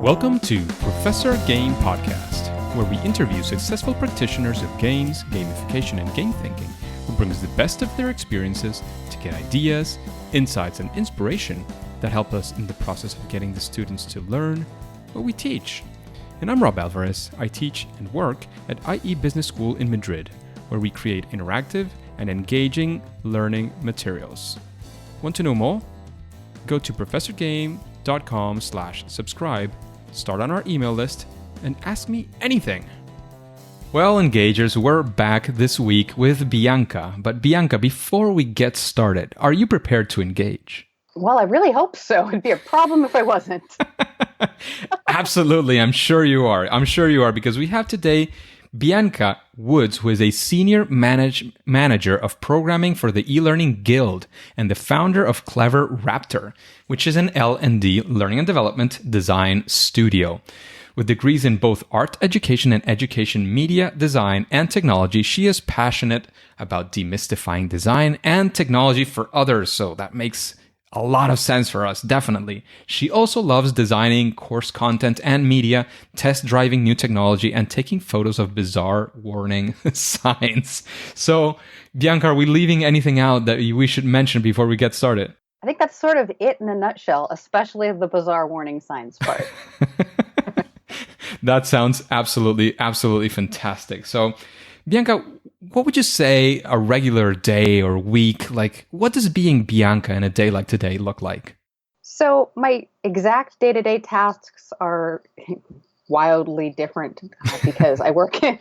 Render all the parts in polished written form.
Welcome to Professor Game Podcast, where we interview successful practitioners of games, gamification, and game thinking who brings the best of their experiences to get ideas, insights, and inspiration that help us in the process of getting the students to learn what we teach. And I'm Rob Alvarez. I teach and work at IE Business School in Madrid, where we create interactive and engaging learning materials. Want to know more? Go to professorgame.com/subscribe, start on our email list, and ask me anything. Well, engagers, we're back this week with Bianca. But Bianca, before we get started, are you prepared to engage? Well, I really hope so. It'd be a problem if I wasn't. Absolutely. I'm sure you are. Because we have today Bianca Woods, who is a senior manager of programming for the eLearning Guild and the founder of Clever Raptor, which is an L&D, learning and development design studio. With degrees in both art education and education media design and technology, she is passionate about demystifying design and technology for others. So that makes a lot of sense for us, definitely. She also loves designing course content and media, test driving new technology, and taking photos of bizarre warning signs. So, Bianca, are we leaving anything out that we should mention before we get started? I think that's sort of it in a nutshell, especially the bizarre warning signs part. That sounds absolutely fantastic. So, Bianca, what would you say a regular day or week, like what does being Bianca in a day like today look like? So my exact day-to-day tasks are wildly different because I work in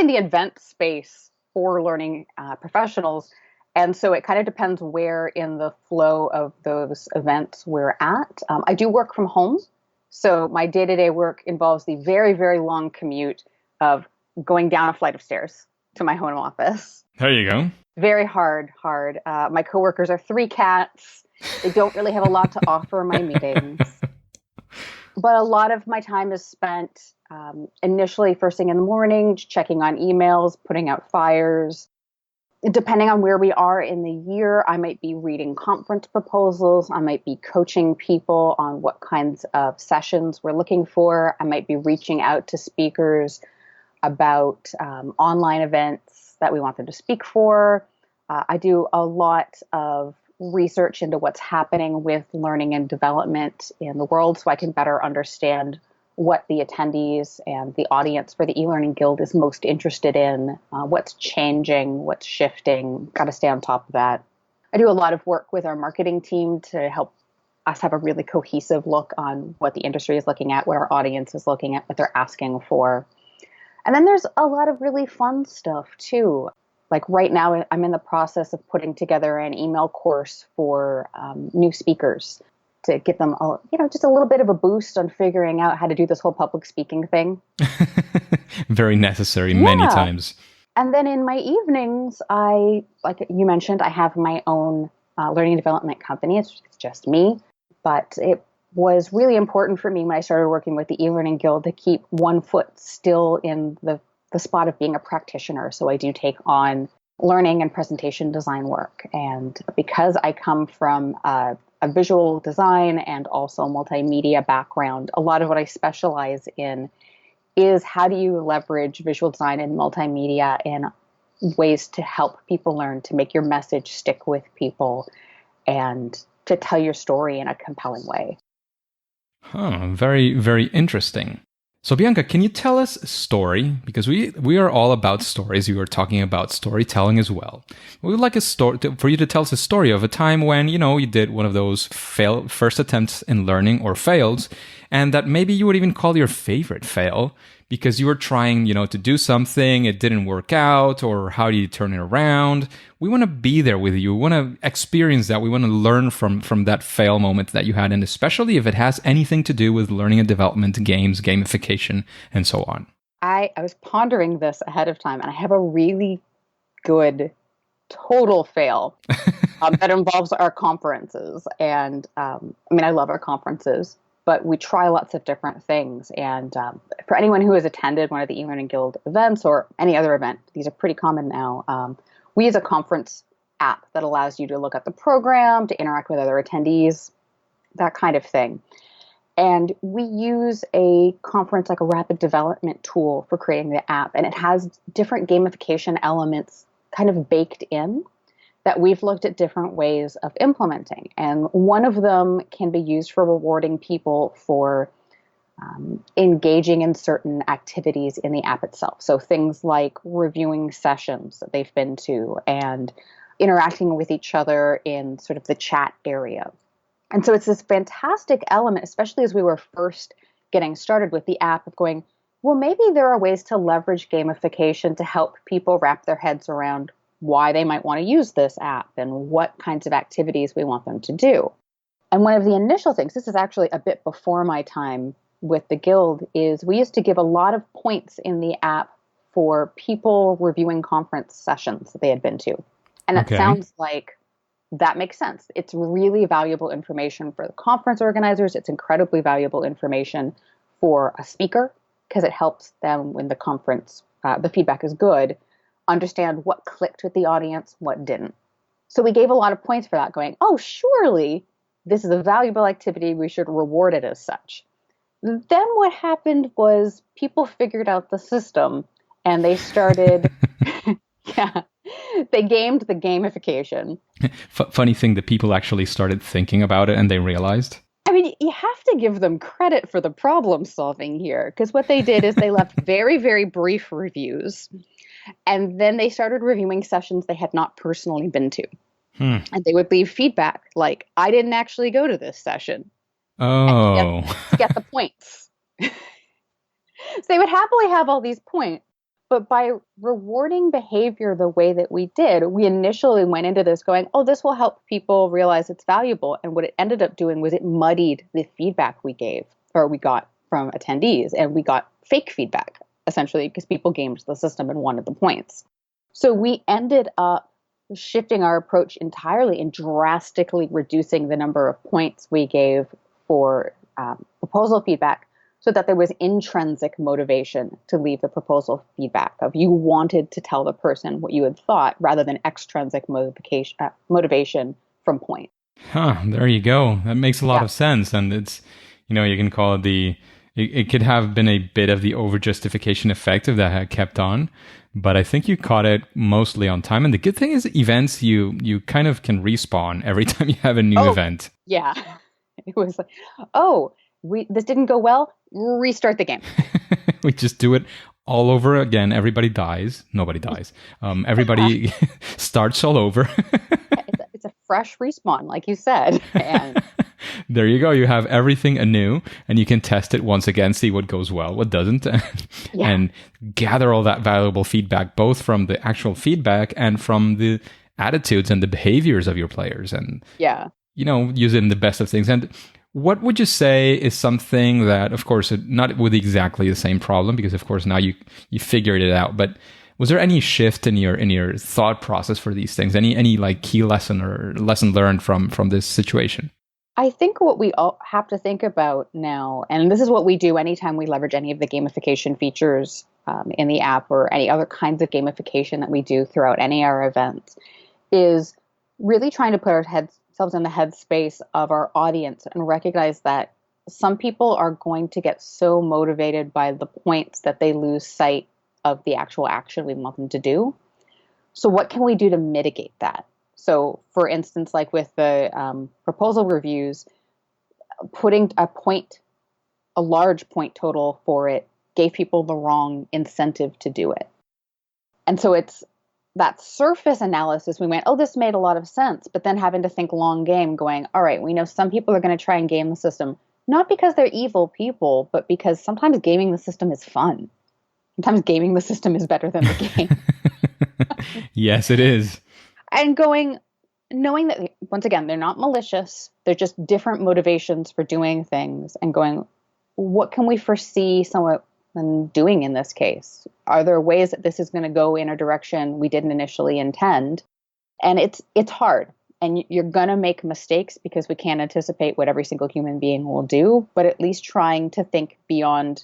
the event space for learning professionals. And so it kind of depends where in the flow of those events we're at. I do work from home. So my day-to-day work involves the very, very long commute of going down a flight of stairs to my home office. There you go. Very hard. My coworkers are 3 cats. They don't really have a lot to offer my meetings. But a lot of my time is spent initially first thing in the morning, checking on emails, putting out fires. Depending on where we are in the year, I might be reading conference proposals. I might be coaching people on what kinds of sessions we're looking for. I might be reaching out to speakers about online events that we want them to speak for. I do a lot of research into what's happening with learning and development in the world so I can better understand what the attendees and the audience for the eLearning Guild is most interested in, what's changing, what's shifting. Got to stay on top of that. I do a lot of work with our marketing team to help us have a really cohesive look on what the industry is looking at, what our audience is looking at, what they're asking for. And then there's a lot of really fun stuff too. Like right now, I'm in the process of putting together an email course for new speakers to give them, just a little bit of a boost on figuring out how to do this whole public speaking thing. Very necessary many times. And then in my evenings, like you mentioned, I have my own learning and development company. It's just me, but it was really important for me when I started working with the eLearning Guild to keep one foot still in the spot of being a practitioner. So I do take on learning and presentation design work. And because I come from a visual design and also multimedia background, a lot of what I specialize in is how do you leverage visual design and multimedia in ways to help people learn, to make your message stick with people, and to tell your story in a compelling way. Very, very interesting. So Bianca, can you tell us a story? Because we are all about stories. You were talking about storytelling as well. We would like a story for you to tell us a story of a time when, you did one of those first attempts in learning or fails, and that maybe you would even call your favorite fail because you were trying, to do something, it didn't work out, or how do you turn it around? We want to be there with you. We want to experience that. We want to learn from that fail moment that you had, and especially if it has anything to do with learning and development, games, gamification, and so on. I was pondering this ahead of time, and I have a really good total fail that involves our conferences. And I love our conferences, but we try lots of different things. And for anyone who has attended one of the eLearning Guild events or any other event, these are pretty common now. We use a conference app that allows you to look at the program, to interact with other attendees, that kind of thing. And we use a conference like a rapid development tool for creating the app. And it has different gamification elements kind of baked in that we've looked at different ways of implementing. And one of them can be used for rewarding people for engaging in certain activities in the app itself. So things like reviewing sessions that they've been to and interacting with each other in sort of the chat area. And so it's this fantastic element, especially as we were first getting started with the app, of going, well, maybe there are ways to leverage gamification to help people wrap their heads around why they might want to use this app and what kinds of activities we want them to do. And one of the initial things, this is actually a bit before my time with the Guild, is we used to give a lot of points in the app for people reviewing conference sessions that they had been to. And it sounds like that makes sense. It's really valuable information for the conference organizers. It's incredibly valuable information for a speaker because it helps them when the conference, the feedback is good, understand what clicked with the audience, what didn't. So we gave a lot of points for that, going, oh, surely this is a valuable activity. We should reward it as such. Then what happened was people figured out the system and they started, they gamed the gamification. Funny thing that people actually started thinking about it and they realized. I mean, you have to give them credit for the problem solving here, because what they did is they left very, very brief reviews. And then they started reviewing sessions they had not personally been to. And they would leave feedback like, I didn't actually go to this session. Oh. To get the points. So they would happily have all these points. But by rewarding behavior the way that we did, we initially went into this going, oh, this will help people realize it's valuable. And what it ended up doing was it muddied the feedback we got from attendees. And we got fake feedback, essentially, because people gamed the system and wanted the points. So we ended up shifting our approach entirely and drastically reducing the number of points we gave for proposal feedback so that there was intrinsic motivation to leave the proposal feedback of you wanted to tell the person what you had thought rather than extrinsic motivation from point. There you go. That makes a lot of sense. And it's, you can call it it could have been a bit of the over-justification effect if that had kept on. But I think you caught it mostly on time. And the good thing is events, you kind of can respawn every time you have a new event. Yeah. It was like, this didn't go well. Restart the game. We just do it all over again. Everybody dies. Nobody dies. Everybody starts all over. It's a fresh respawn, like you said. And there you go. You have everything anew, and you can test it once again, see what goes well, what doesn't, and gather all that valuable feedback, both from the actual feedback and from the attitudes and the behaviors of your players. And use it in the best of things. And what would you say is something that, of course, not with exactly the same problem, because of course now you figured it out, but was there any shift in your thought process for these things? Any like key lesson or lesson learned from this situation? I think what we all have to think about now, and this is what we do anytime we leverage any of the gamification features in the app or any other kinds of gamification that we do throughout any of our events, is really trying to put ourselves in the headspace of our audience and recognize that some people are going to get so motivated by the points that they lose sight of the actual action we want them to do. So what can we do to mitigate that? So for instance, like with the proposal reviews, putting a large point total for it gave people the wrong incentive to do it. And so it's that surface analysis, we went, oh, this made a lot of sense, but then having to think long game going, all right, we know some people are going to try and game the system, not because they're evil people, but because sometimes gaming the system is fun. Sometimes gaming the system is better than the game. Yes, it is. And knowing that, once again, they're not malicious, they're just different motivations for doing things, and going, what can we foresee someone doing in this case? Are there ways that this is going to go in a direction we didn't initially intend? And it's hard. And you're going to make mistakes because we can't anticipate what every single human being will do, but at least trying to think beyond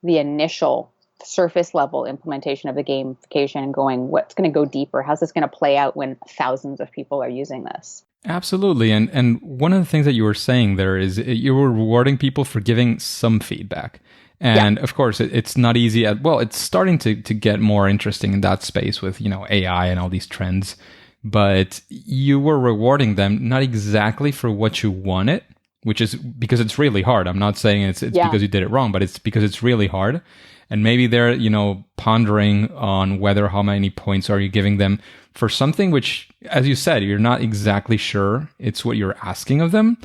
the initial surface level implementation of the gamification and going, what's going to go deeper? How's this going to play out when thousands of people are using this? Absolutely. And one of the things that you were saying there is you were rewarding people for giving some feedback. And of course, it's not easy. It's starting to get more interesting in that space with, AI and all these trends. But you were rewarding them not exactly for what you wanted, which is because it's really hard. I'm not saying it's because you did it wrong, but it's because it's really hard. And maybe they're, pondering on how many points are you giving them for something which, as you said, you're not exactly sure it's what you're asking of them,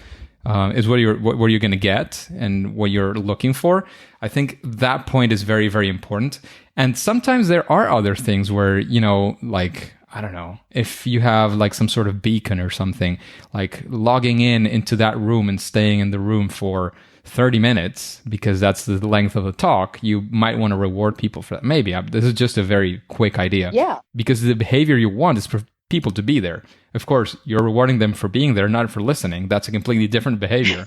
is what you're going to get and what you're looking for. I think that point is very, very important. And sometimes there are other things where, I don't know, if you have like some sort of beacon or something, like logging into that room and staying in the room for 30 minutes, because that's the length of the talk, you might want to reward people for that. Maybe this is just a very quick idea. Yeah. Because the behavior you want is for people to be there. Of course, you're rewarding them for being there, not for listening. That's a completely different behavior.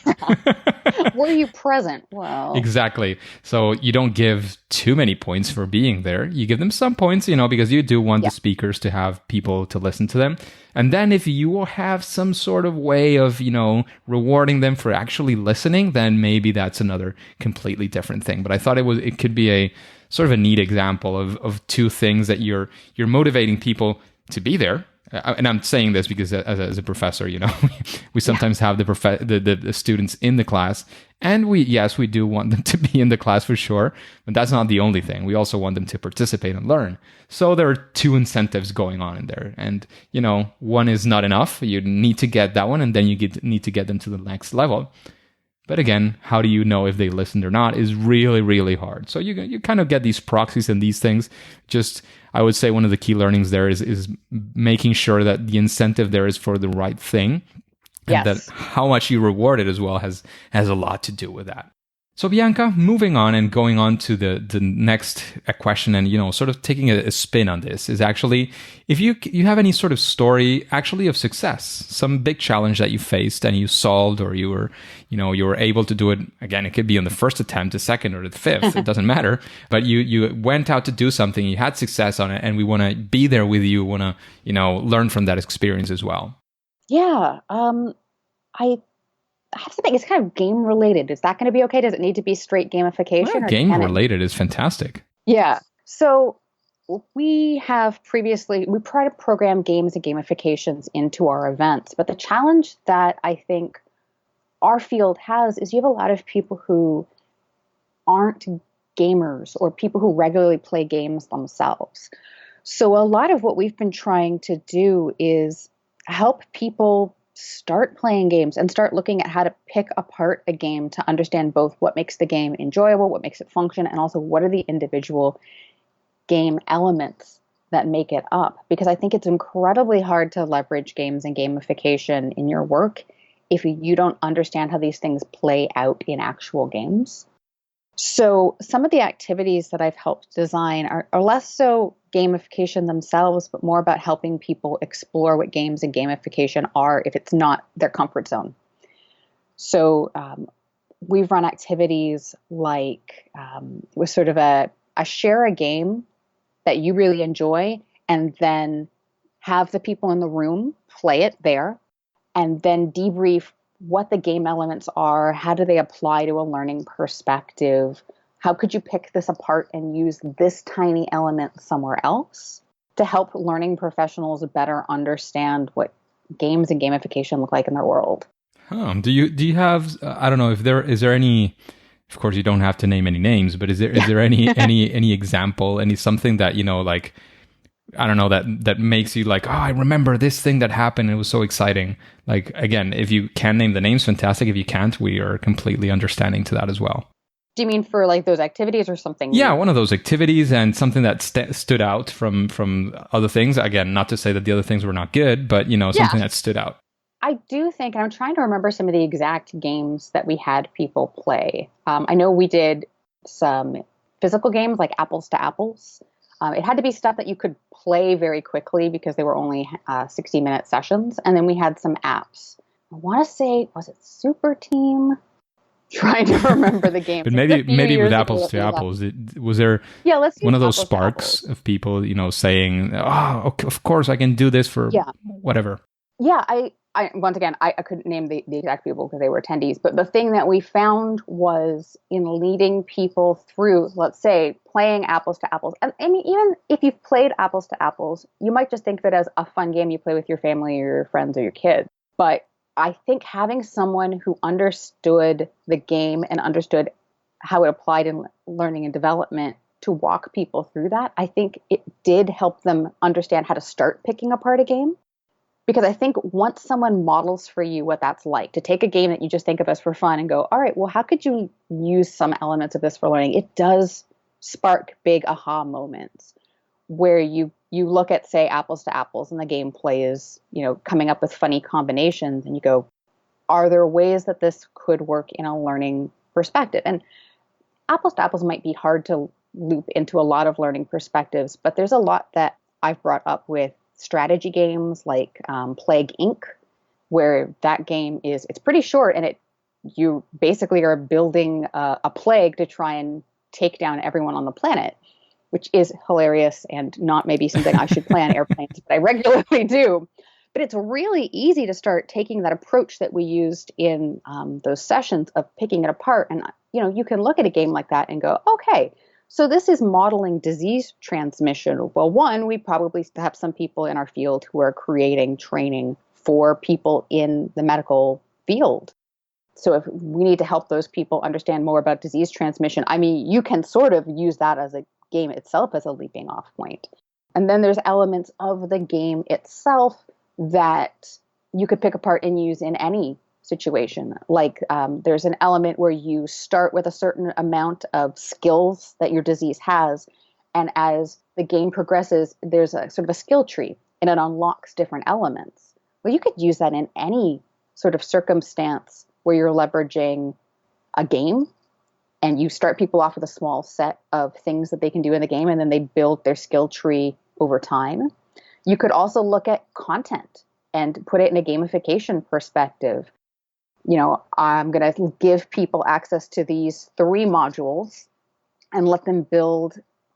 Were you present? Well, exactly. So you don't give too many points for being there. You give them some points, because you do want the speakers to have people to listen to them. And then if you will have some sort of way of, rewarding them for actually listening, then maybe that's another completely different thing. But I thought it could be a sort of a neat example of two things that you're motivating people to be there. And I'm saying this because as a professor, we sometimes have the students in the class, and we do want them to be in the class for sure, but that's not the only thing. We also want them to participate and learn. So there are two incentives going on in there, and one is not enough. You need to get that one, and then you need to get them to the next level. But again, how do you know if they listened or not is really, really hard. So you kind of get these proxies and these things. Just, I would say one of the key learnings there is making sure that the incentive there is for the right thing. And that how much you reward it as well has a lot to do with that. So Bianca, moving on and going on to the next question and, sort of taking a spin on this is actually, if you have any sort of story actually of success, some big challenge that you faced and you solved, or you were able to do it, again, it could be on the first attempt, the second or the fifth, it doesn't matter, but you went out to do something, you had success on it, and we want to be there with you, want to, learn from that experience as well. Yeah. I have to think it's kind of game related. Is that going to be okay? Does it need to be straight gamification? Well, game related is fantastic. Yeah. So we try to program games and gamifications into our events. But the challenge that I think our field has is you have a lot of people who aren't gamers or people who regularly play games themselves. So a lot of what we've been trying to do is help people start playing games and start looking at how to pick apart a game to understand both what makes the game enjoyable, what makes it function, and also what are the individual game elements that make it up. Because I think it's incredibly hard to leverage games and gamification in your work if you don't understand how these things play out in actual games. So some of the activities that I've helped design are less so gamification themselves, but more about helping people explore what games and gamification are if it's not their comfort zone. So we've run activities like with sort of a share a game that you really enjoy, and then have the people in the room play it there, and then debrief what the game elements are, how do they apply to a learning perspective, how could you pick this apart and use this tiny element somewhere else to help learning professionals better understand what games and gamification look like in their world. Do you have, I don't know, is there any, of course you don't have to name any names, but is there any example, something that, like, I don't know, that makes you like, oh, I remember this thing that happened. It was so exciting. Like, again, if you can name the names, fantastic. If you can't, we are completely understanding to that as well. Do you mean for like those activities or something? Yeah, one of those activities and something that stood out from other things. Again, not to say that the other things were not good, but, something that stood out. I do think, and I'm trying to remember some of the exact games that we had people play. I know we did some physical games like apples to apples. It had to be stuff that you could play very quickly because they were only 60-minute sessions. And then we had some apps. I want to say, was it Super Team? trying to remember the games. But It was a few maybe with years ago apples that to we apples, was there Yeah, let's one use of those apples to sparks apples. of people, saying, "Oh, okay, of course I can do this for Yeah. whatever." Yeah, I once again, I couldn't name the exact people because they were attendees, but the thing that we found was in leading people through, let's say, playing apples to apples. I mean, even if you've played apples to apples, you might just think of it as a fun game you play with your family or your friends or your kids. But I think having someone who understood the game and understood how it applied in learning and development to walk people through that, I think it did help them understand how to start picking apart a game. Because I think once someone models for you what that's like, to take a game that you just think of as for fun and go, all right, well, how could you use some elements of this for learning? It does spark big aha moments where you look at, say, apples to apples and the gameplay is, coming up with funny combinations and you go, are there ways that this could work in a learning perspective? And apples to apples might be hard to loop into a lot of learning perspectives, but there's a lot that I've brought up with strategy games like Plague Inc., where that game it's pretty short and you basically are building a plague to try and take down everyone on the planet, which is hilarious and not maybe something I should play on airplanes, but I regularly do. But it's really easy to start taking that approach that we used in those sessions of picking it apart. And, you can look at a game like that and go, okay, so this is modeling disease transmission. Well, one, we probably have some people in our field who are creating training for people in the medical field. So if we need to help those people understand more about disease transmission, I mean, you can sort of use that as a game itself as a leaping off point. And then there's elements of the game itself that you could pick apart and use in any situation. Like there's an element where you start with a certain amount of skills that your disease has. And as the game progresses, there's a sort of a skill tree and it unlocks different elements. Well, you could use that in any sort of circumstance where you're leveraging a game and you start people off with a small set of things that they can do in the game and then they build their skill tree over time. You could also look at content and put it in a gamification perspective. I'm going to give people access to these 3 modules and let them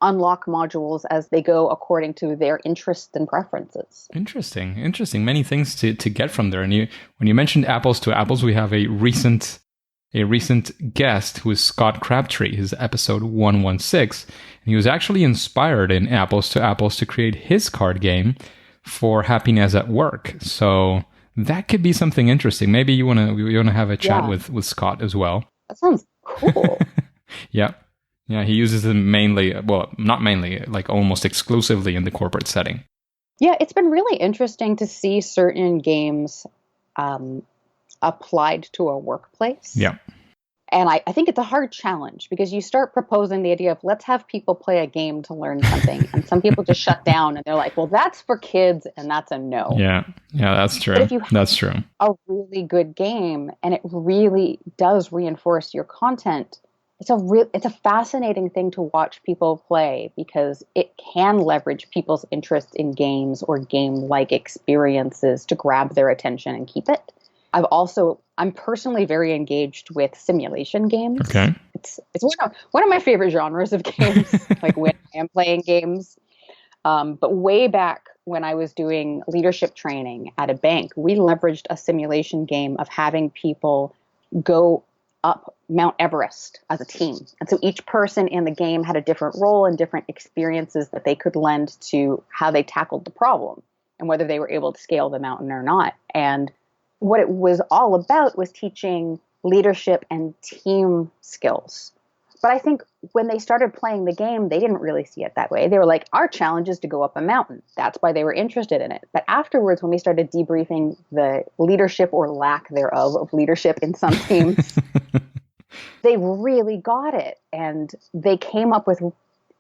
unlock modules as they go according to their interests and preferences. Interesting. Many things to get from there. And when you mentioned apples to apples, we have a recent guest who is Scott Crabtree, his episode 116. And he was actually inspired in apples to apples to create his card game for happiness at work. So that could be something interesting. Maybe you wanna have a chat with Scott as well. That sounds cool. Yeah. He uses them mainly, well, not mainly, like almost exclusively in the corporate setting. Yeah, it's been really interesting to see certain games applied to a workplace. Yeah. And I think it's a hard challenge because you start proposing the idea of let's have people play a game to learn something. And some people just shut down and they're like, well, that's for kids and that's a no. Yeah, that's true. But if you have that's true. a really good game and it really does reinforce your content, it's a fascinating thing to watch people play because it can leverage people's interest in games or game-like experiences to grab their attention and keep it. I'm personally very engaged with simulation games. Okay. It's one of my favorite genres of games, like when I am playing games. But way back when I was doing leadership training at a bank, we leveraged a simulation game of having people go up Mount Everest as a team. And so each person in the game had a different role and different experiences that they could lend to how they tackled the problem and whether they were able to scale the mountain or not. And what it was all about was teaching leadership and team skills. But I think when they started playing the game, they didn't really see it that way. They were like, our challenge is to go up a mountain. That's why they were interested in it. But afterwards, when we started debriefing the leadership or lack thereof of leadership in some teams, they really got it. And they came up with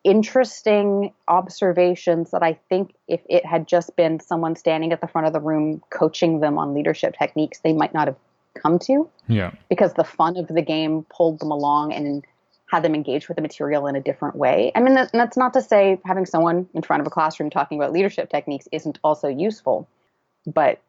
interesting observations that I think if it had just been someone standing at the front of the room coaching them on leadership techniques, they might not have come to. Yeah. Because the fun of the game pulled them along and had them engage with the material in a different way. I mean, that's not to say having someone in front of a classroom talking about leadership techniques isn't also useful, but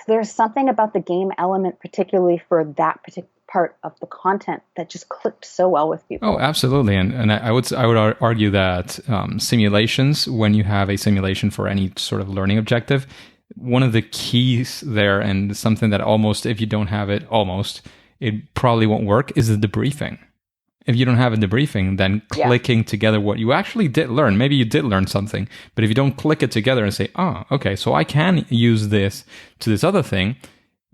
there's something about the game element, particularly for that particular part of the content, that just clicked so well with people. Oh, absolutely. And I would argue that simulations, when you have a simulation for any sort of learning objective, one of the keys there, and something that almost, if you don't have it, it probably won't work, is the debriefing. If you don't have a debriefing, then clicking together what you actually did learn. Maybe you did learn something, but if you don't click it together and say, oh, okay, so I can use this to this other thing,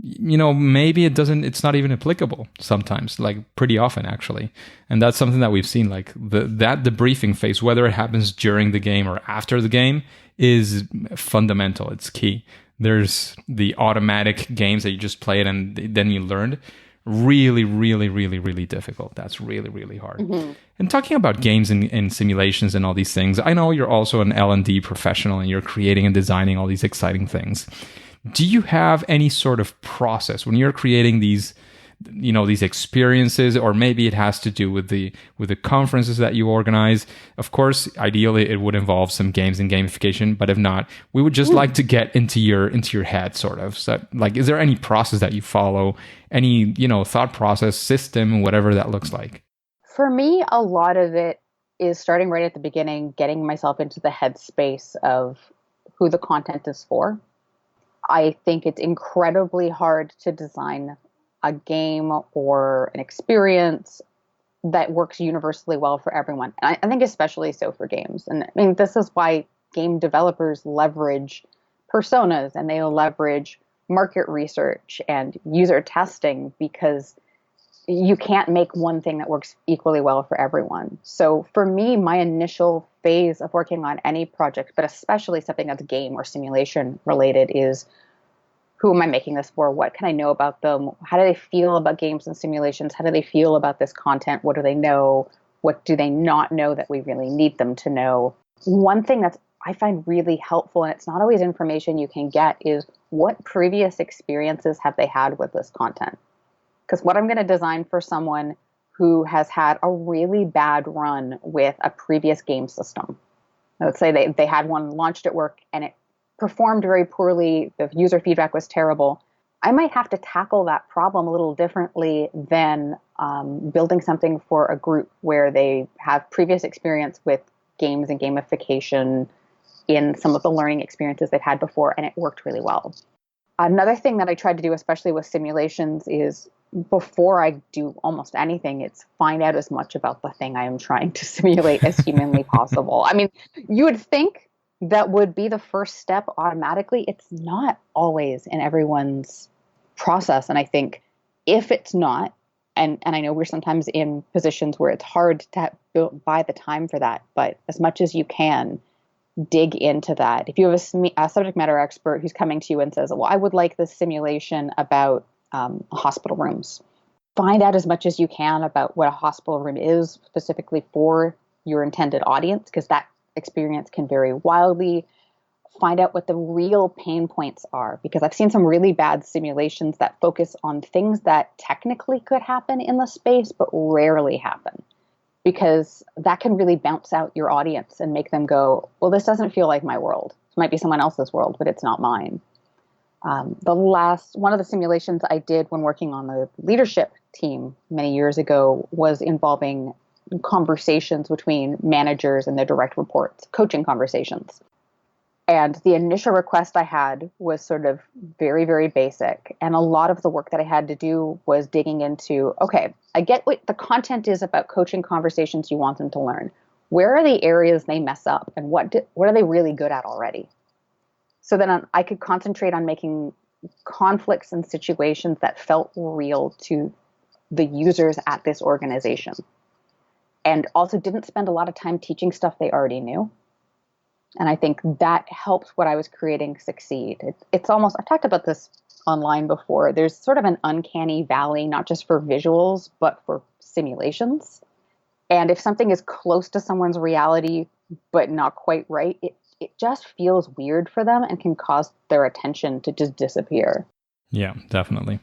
maybe it's not even applicable sometimes, like pretty often actually. And that's something that we've seen, like that debriefing phase, whether it happens during the game or after the game, is fundamental. It's key. There's the automatic games that you just play it and then you learned. Really, really, really, really difficult. That's really, really hard. Mm-hmm. And talking about games and simulations and all these things, I know you're also an L&D professional and you're creating and designing all these exciting things. Do you have any sort of process when you're creating these experiences, or maybe it has to do with the conferences that you organize? Of course, ideally it would involve some games and gamification, but if not, we would just like to get into your head, sort of. So, like, is there any process that you follow, any thought process, system, whatever that looks like? For me, a lot of it is starting right at the beginning, getting myself into the headspace of who the content is for. I think it's incredibly hard to design a game or an experience that works universally well for everyone. And I think especially so for games. And I mean, this is why game developers leverage personas and they leverage market research and user testing, because you can't make one thing that works equally well for everyone. So for me, my initial phase of working on any project, but especially something that's game or simulation related, is who am I making this for? What can I know about them? How do they feel about games and simulations? How do they feel about this content? What do they know? What do they not know that we really need them to know? One thing that I find really helpful, and it's not always information you can get, is what previous experiences have they had with this content? Because what I'm going to design for someone who has had a really bad run with a previous game system. Let's say they had one launched at work and it performed very poorly, the user feedback was terrible. I might have to tackle that problem a little differently than building something for a group where they have previous experience with games and gamification in some of the learning experiences they've had before, and it worked really well. Another thing that I tried to do, especially with simulations, is before I do almost anything, it's find out as much about the thing I am trying to simulate as humanly possible. I mean, you would think that would be the first step automatically. It's not always in everyone's process. And I think if it's not, and I know we're sometimes in positions where it's hard to buy the time for that, but as much as you can, dig into that. If you have a subject matter expert who's coming to you and says, well, I would like this simulation about hospital rooms, find out as much as you can about what a hospital room is specifically for your intended audience, because that experience can vary wildly. Find out what the real pain points are, because I've seen some really bad simulations that focus on things that technically could happen in the space, but rarely happen, because that can really bounce out your audience and make them go, well, this doesn't feel like my world. It might be someone else's world, but it's not mine. One of the simulations I did when working on the leadership team many years ago was involving conversations between managers and their direct reports, coaching conversations. And the initial request I had was sort of very, very basic. And a lot of the work that I had to do was digging into, okay, I get what the content is about coaching conversations you want them to learn. Where are the areas they mess up, and what are they really good at already? So then I could concentrate on making conflicts and situations that felt real to the users at this organization. And also didn't spend a lot of time teaching stuff they already knew. And I think that helped what I was creating succeed. It's almost, I've talked about this online before, there's sort of an uncanny valley, not just for visuals, but for simulations. And if something is close to someone's reality, but not quite right, it just feels weird for them and can cause their attention to just disappear. Yeah, definitely.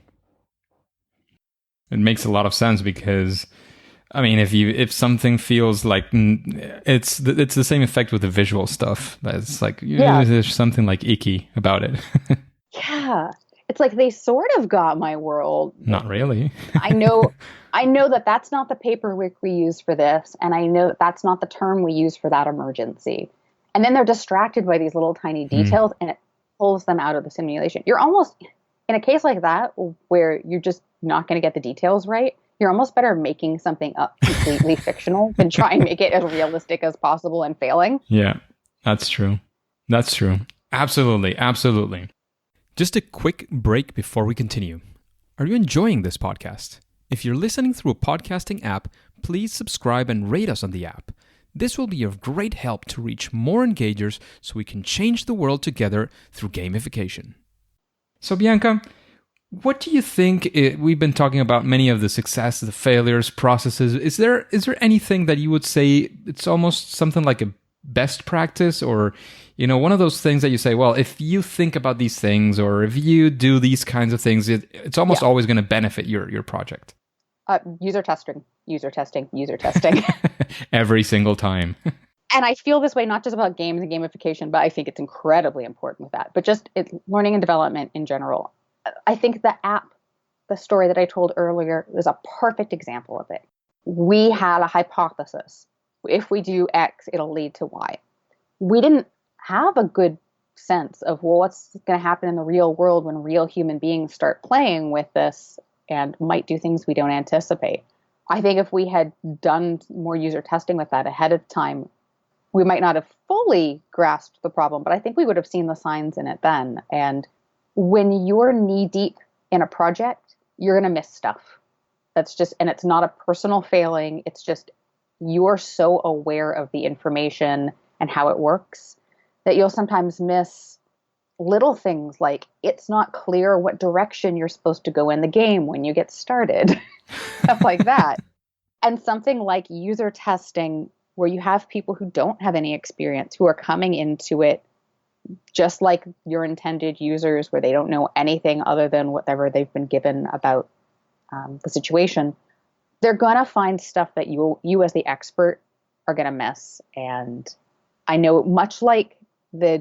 It makes a lot of sense because, I mean, if something feels like it's the same effect with the visual stuff. It's like there's something like icky about it. Yeah. it's like they sort of got my world. Not really. I know that that's not the paperwork we use for this, and I know that that's not the term we use for that emergency. And then they're distracted by these little tiny details, and it pulls them out of the simulation. You're almost, in a case like that, where you're just not going to get the details right, you're almost better making something up completely fictional than try and make it as realistic as possible and failing. Yeah, that's true. That's true. Absolutely. Absolutely. Just a quick break before we continue. Are you enjoying this podcast? If you're listening through a podcasting app, please subscribe and rate us on the app. This will be of great help to reach more engagers so we can change the world together through gamification. So Bianca, what do you think? We've been talking about many of the successes, the failures, processes. Is there anything that you would say it's almost something like a best practice, or one of those things that you say, well, if you think about these things or if you do these kinds of things, it's almost always going to benefit your project? User testing. Every single time. And I feel this way not just about games and gamification, but I think it's incredibly important with that. But just learning and development in general. I think the story that I told earlier, is a perfect example of it. We had a hypothesis. If we do X, it'll lead to Y. We didn't have a good sense of, well, what's going to happen in the real world when real human beings start playing with this and might do things we don't anticipate. I think if we had done more user testing with that ahead of time, we might not have fully grasped the problem, but I think we would have seen the signs in it then. And when you're knee deep in a project, you're going to miss stuff. And it's not a personal failing. It's just, you're so aware of the information and how it works that you'll sometimes miss little things like it's not clear what direction you're supposed to go in the game when you get started, stuff like that. And something like user testing, where you have people who don't have any experience, who are coming into it just like your intended users, where they don't know anything other than whatever they've been given about the situation. They're going to find stuff that you as the expert are going to miss. And I know, much like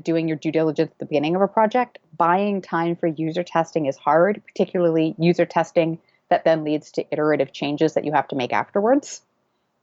doing your due diligence at the beginning of a project, buying time for user testing is hard, particularly user testing that then leads to iterative changes that you have to make afterwards.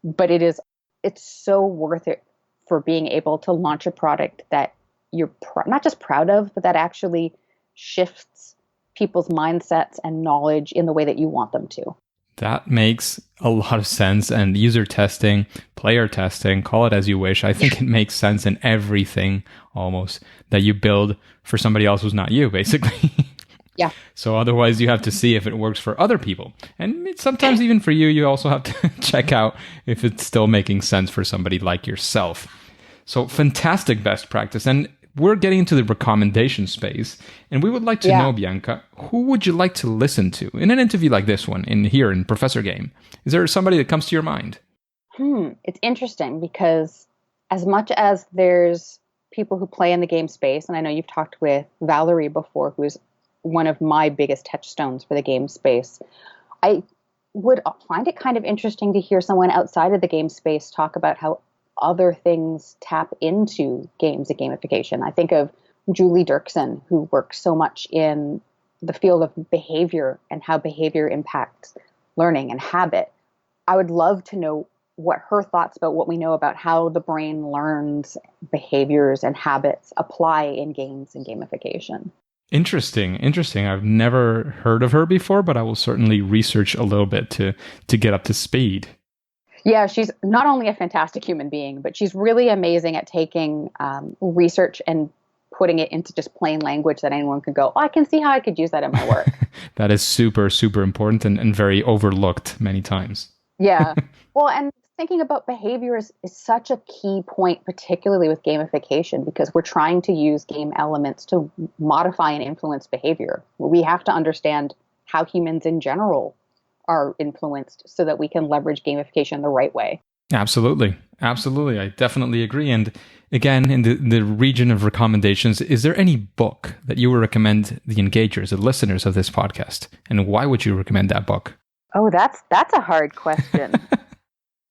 But it's so worth it for being able to launch a product that you're not just proud of, but that actually shifts people's mindsets and knowledge in the way that you want them to. That makes a lot of sense. And user testing, player testing, call it as you wish. I think it makes sense in everything almost that you build for somebody else who's not you, basically. Yeah. So otherwise you have to see if it works for other people. And sometimes even for you, you also have to check out if it's still making sense for somebody like yourself. So fantastic best practice. And we're getting into the recommendation space, and we would like to know, Bianca, who would you like to listen to in an interview like this one here in Professor Game? Is there somebody that comes to your mind? It's interesting because as much as there's people who play in the game space, and I know you've talked with Valerie before, who's one of my biggest touchstones for the game space, I would find it kind of interesting to hear someone outside of the game space talk about how other things tap into games and gamification. I think of Julie Dirksen, who works so much in the field of behavior and how behavior impacts learning and habit. I would love to know what her thoughts about what we know about how the brain learns behaviors and habits apply in games and gamification. Interesting. I've never heard of her before, but I will certainly research a little bit to get up to speed. Yeah, she's not only a fantastic human being, but she's really amazing at taking research and putting it into just plain language that anyone can go, I can see how I could use that in my work. That is super, super important and very overlooked many times. Yeah. Well, and thinking about behaviors is such a key point, particularly with gamification, because we're trying to use game elements to modify and influence behavior. We have to understand how humans in general are influenced so that we can leverage gamification the right way. Absolutely. I definitely agree. And again, in the region of recommendations, is there any book that you would recommend the engagers, the listeners of this podcast? And why would you recommend that book? Oh, that's a hard question.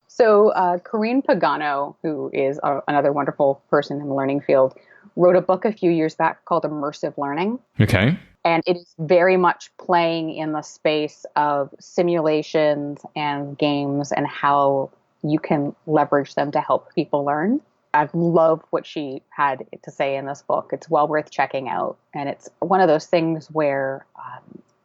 So Corinne Pagano, who is another wonderful person in the learning field, wrote a book a few years back called Immersive Learning. Okay. And it is very much playing in the space of simulations and games and how you can leverage them to help people learn. I love what she had to say in this book. It's well worth checking out. And it's one of those things where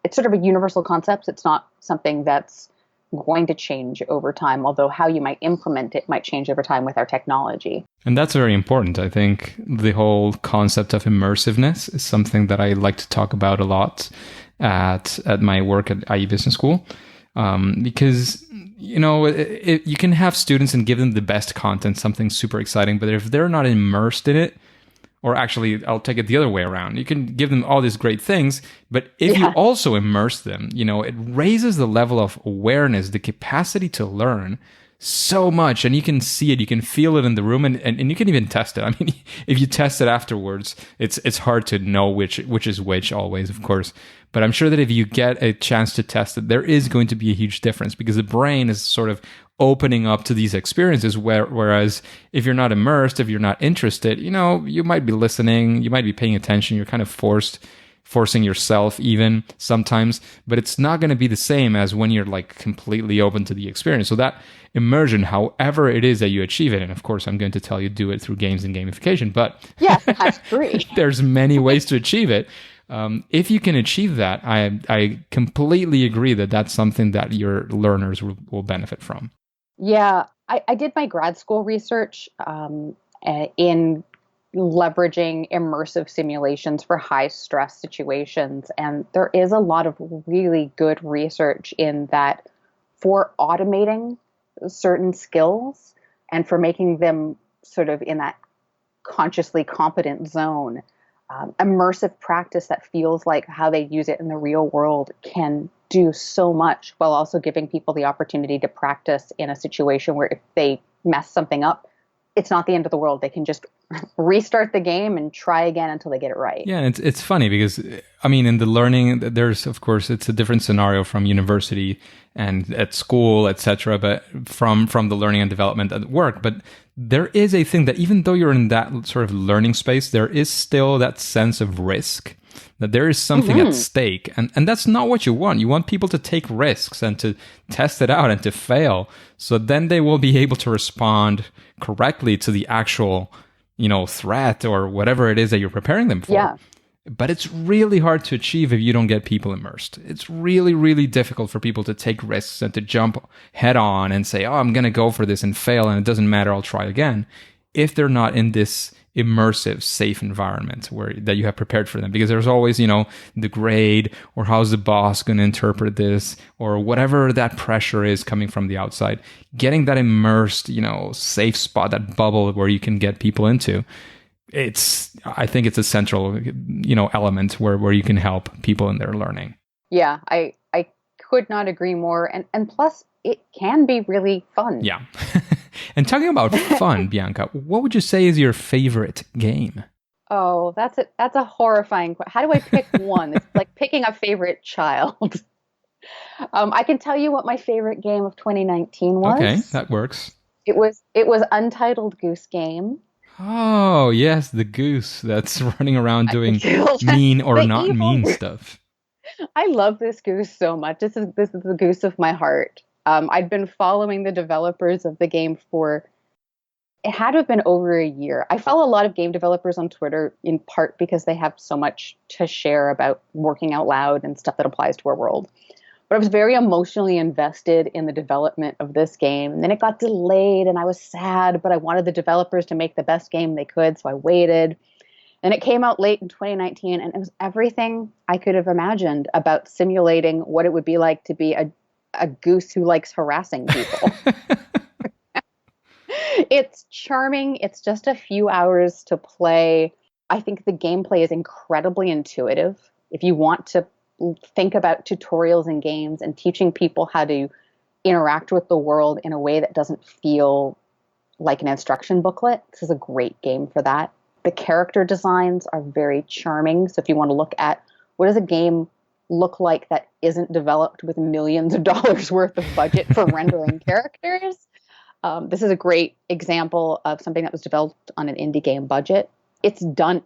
it's sort of a universal concept. It's not something that's going to change over time, although how you might implement it might change over time with our technology. And that's very important. I think the whole concept of immersiveness is something that I like to talk about a lot at my work at IE Business School. Because, you can have students and give them the best content, something super exciting, but if they're not immersed in it, or actually, I'll take it the other way around. You can give them all these great things, but if you also immerse them, it raises the level of awareness, the capacity to learn so much. And you can see it, you can feel it in the room, and you can even test it. I mean, if you test it afterwards, it's hard to know which is which always, of course. But I'm sure that if you get a chance to test it, there is going to be a huge difference because the brain is sort of opening up to these experiences, whereas if you're not immersed, if you're not interested, you might be listening, you might be paying attention, you're kind of forcing yourself even sometimes, but it's not going to be the same as when you're like completely open to the experience. So that immersion, however it is that you achieve it, and of course I'm going to tell you do it through games and gamification, but yes, that's free. There's many ways to achieve it. If you can achieve that, I completely agree that that's something that your learners will benefit from. Yeah, I did my grad school research in leveraging immersive simulations for high stress situations. And there is a lot of really good research in that for automating certain skills and for making them sort of in that consciously competent zone. Immersive practice that feels like how they use it in the real world can do so much while also giving people the opportunity to practice in a situation where if they mess something up, it's not the end of the world. They can just restart the game and try again until they get it right. Yeah, it's funny because, I mean, in the learning, there's, of course, it's a different scenario from university and at school, etc., but from the learning and development at work. But there is a thing that even though you're in that sort of learning space, there is still that sense of risk, that there is something at stake. And that's not what you want. You want people to take risks and to test it out and to fail. So then they will be able to respond correctly to the actual, threat or whatever it is that you're preparing them for. Yeah. But it's really hard to achieve if you don't get people immersed. It's really, really difficult for people to take risks and to jump head on and say, I'm going to go for this and fail and it doesn't matter, I'll try again, if they're not in this immersive, safe environment that you have prepared for them. Because there's always, the grade or how's the boss going to interpret this or whatever that pressure is coming from the outside. Getting that immersed, safe spot, that bubble where you can get people into. I think it's a central, element where you can help people in their learning. Yeah, I could not agree more. And plus, it can be really fun. Yeah. And talking about fun, Bianca, what would you say is your favorite game? Oh, that's a horrifying question. How do I pick one? It's like picking a favorite child. I can tell you what my favorite game of 2019 was. Okay, that works. It was Untitled Goose Game. Oh, yes, the goose that's running around doing mean or not mean stuff. I love this goose so much. This is the goose of my heart. I'd been following the developers of the game it had to have been over a year. I follow a lot of game developers on Twitter in part because they have so much to share about working out loud and stuff that applies to our world. But I was very emotionally invested in the development of this game. And then it got delayed and I was sad, but I wanted the developers to make the best game they could. So I waited. And it came out late in 2019 and it was everything I could have imagined about simulating what it would be like to be a goose who likes harassing people. It's charming. It's just a few hours to play. I think the gameplay is incredibly intuitive. If you want to think about tutorials in games and teaching people how to interact with the world in a way that doesn't feel like an instruction booklet, this is a great game for that. The character designs are very charming. So if you want to look at what does a game look like that isn't developed with millions of dollars worth of budget for rendering characters, this is a great example of something that was developed on an indie game budget. It's done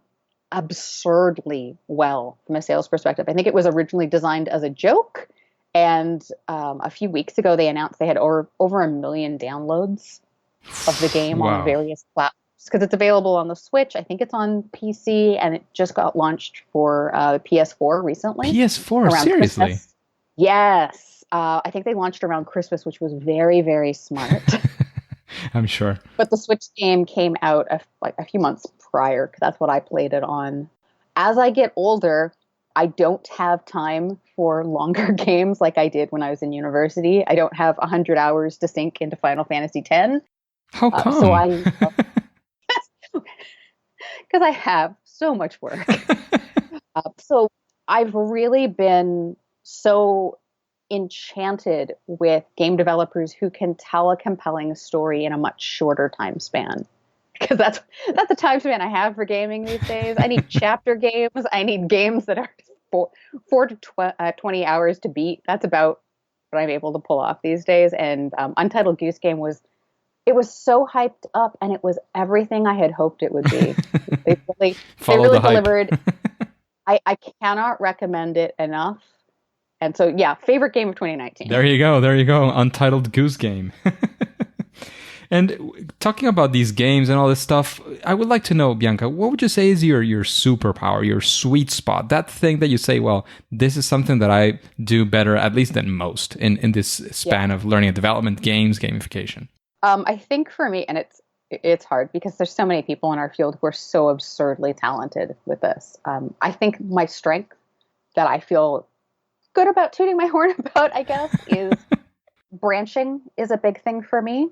absurdly well from a sales perspective. I think it was originally designed as a joke. And a few weeks ago, they announced they had over 1 million downloads of the game on Wow. various platforms because it's available on the Switch. I think it's on PC, and it just got launched for PS4 recently PS4, around seriously? Christmas. Yes. I think they launched around Christmas, which was very, very smart. I'm sure. But the Switch game came out like a few months prior, because that's what I played it on. As I get older, I don't have time for longer games like I did when I was in university. I don't have 100 hours to sink into Final Fantasy X. How So come? I, because I have so much work. So I've really been so enchanted with game developers who can tell a compelling story in a much shorter time span. Because that's the time span I have for gaming these days. I need chapter games. I need games that are 20 hours to beat. That's about what I'm able to pull off these days. And Untitled Goose Game was so hyped up, and it was everything I had hoped it would be. They really, they Follow really the hype. delivered. I cannot recommend it enough. And so, yeah, favorite game of 2019. There you go. There you go. Untitled Goose Game. And talking about these games and all this stuff, I would like to know, Bianca, what would you say is your superpower, your sweet spot, that thing that you say, well, this is something that I do better, at least than most, in this span of learning and development, games, gamification? I think for me, and it's hard because there's so many people in our field who are so absurdly talented with this. I think my strength that I feel good about tooting my horn about, I guess, is branching is a big thing for me,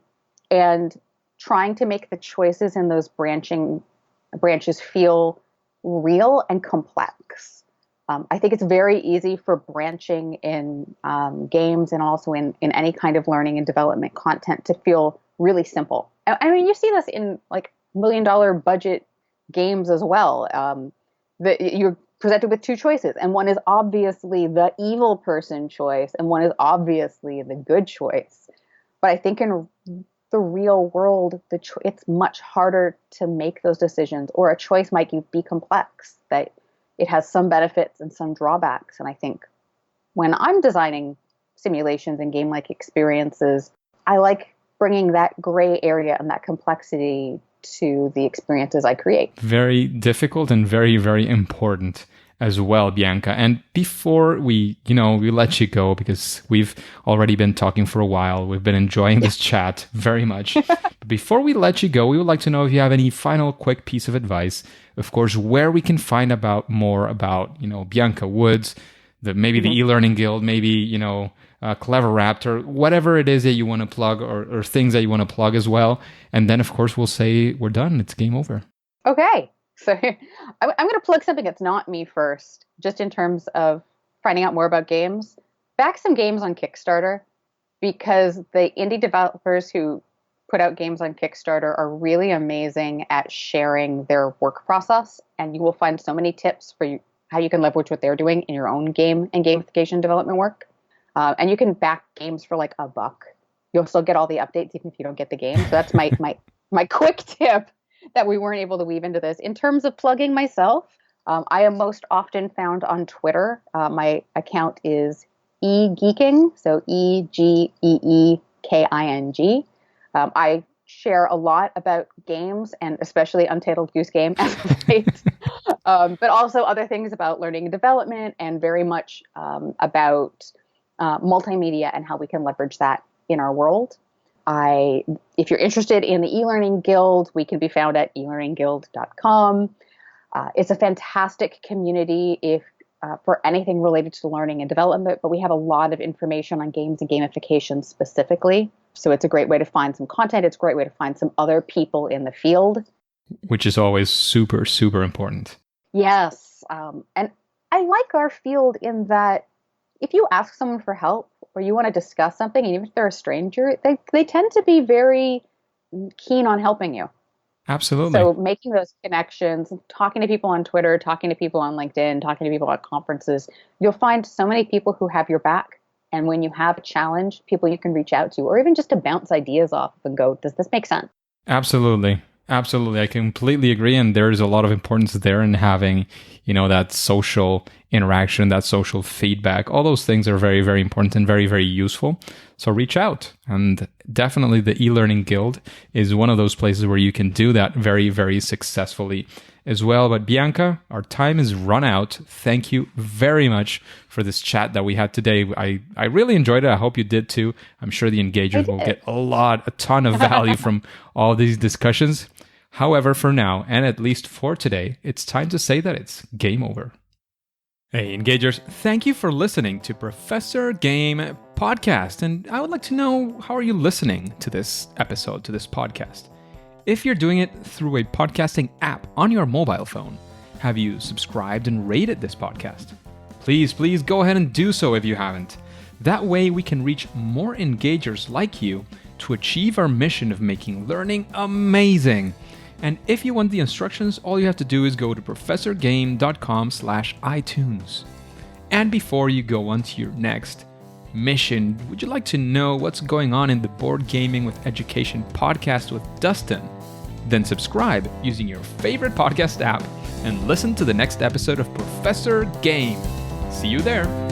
and trying to make the choices in those branches feel real and complex. I think it's very easy for branching in games and also in any kind of learning and development content to feel really simple. I mean, you see this in like $1 million budget games as well. That you're presented with two choices, and one is obviously the evil person choice, and one is obviously the good choice. But I think in the real world, it's much harder to make those decisions, or a choice might be complex, that it has some benefits and some drawbacks. And I think when I'm designing simulations and game-like experiences, I like bringing that gray area and that complexity to the experiences I create. Very difficult and very, very important as well, Bianca. And before we let you go, because we've already been talking for a while, we've been enjoying this chat very much. But before we let you go, we would like to know if you have any final quick piece of advice, of course, where we can find more about, Bianca Woods, maybe the eLearning Guild, maybe, Clever Raptor, whatever it is that you want to plug, or things that you want to plug as well. And then, of course, we'll say we're done. It's game over. Okay. So I'm going to plug something that's not me first, just in terms of finding out more about games. Back some games on Kickstarter, because the indie developers who put out games on Kickstarter are really amazing at sharing their work process. And you will find so many tips for how you can leverage what they're doing in your own game and gamification development work. And you can back games for like $1. You'll still get all the updates even if you don't get the game. So that's my quick tip that we weren't able to weave into this. In terms of plugging myself, I am most often found on Twitter. My account is eGeeking, so EGEEKING. I share a lot about games, and especially Untitled Goose Game as of late, but also other things about learning and development, and very much about multimedia and how we can leverage that in our world. If you're interested in the eLearning Guild, we can be found at elearningguild.com. It's a fantastic community for anything related to learning and development, but we have a lot of information on games and gamification specifically. So it's a great way to find some content. It's a great way to find some other people in the field. Which is always super, super important. Yes. And I like our field in that if you ask someone for help, or you want to discuss something, and even if they're a stranger, they tend to be very keen on helping you. Absolutely. So making those connections, talking to people on Twitter, talking to people on LinkedIn, talking to people at conferences, you'll find so many people who have your back. And when you have a challenge, people you can reach out to, or even just to bounce ideas off and go, does this make sense? Absolutely. Absolutely. I completely agree. And there's a lot of importance there in having, that social interaction, that social feedback. All those things are very, very important and very, very useful. So reach out. And definitely the eLearning Guild is one of those places where you can do that very, very successfully as well. But Bianca, our time is run out. Thank you very much for this chat that we had today. I really enjoyed it. I hope you did too. I'm sure the engagers will get a ton of value from all these discussions. However, for now, and at least for today, it's time to say that it's game over. Hey, engagers, thank you for listening to Professor Game Podcast. And I would like to know, how are you listening to this episode, to this podcast? If you're doing it through a podcasting app on your mobile phone, have you subscribed and rated this podcast? Please go ahead and do so if you haven't. That way we can reach more engagers like you to achieve our mission of making learning amazing. And if you want the instructions, all you have to do is go to professorgame.com/iTunes. And before you go on to your next mission, would you like to know what's going on in the Board Gaming with Education podcast with Dustin? Then subscribe using your favorite podcast app and listen to the next episode of Professor Game. See you there.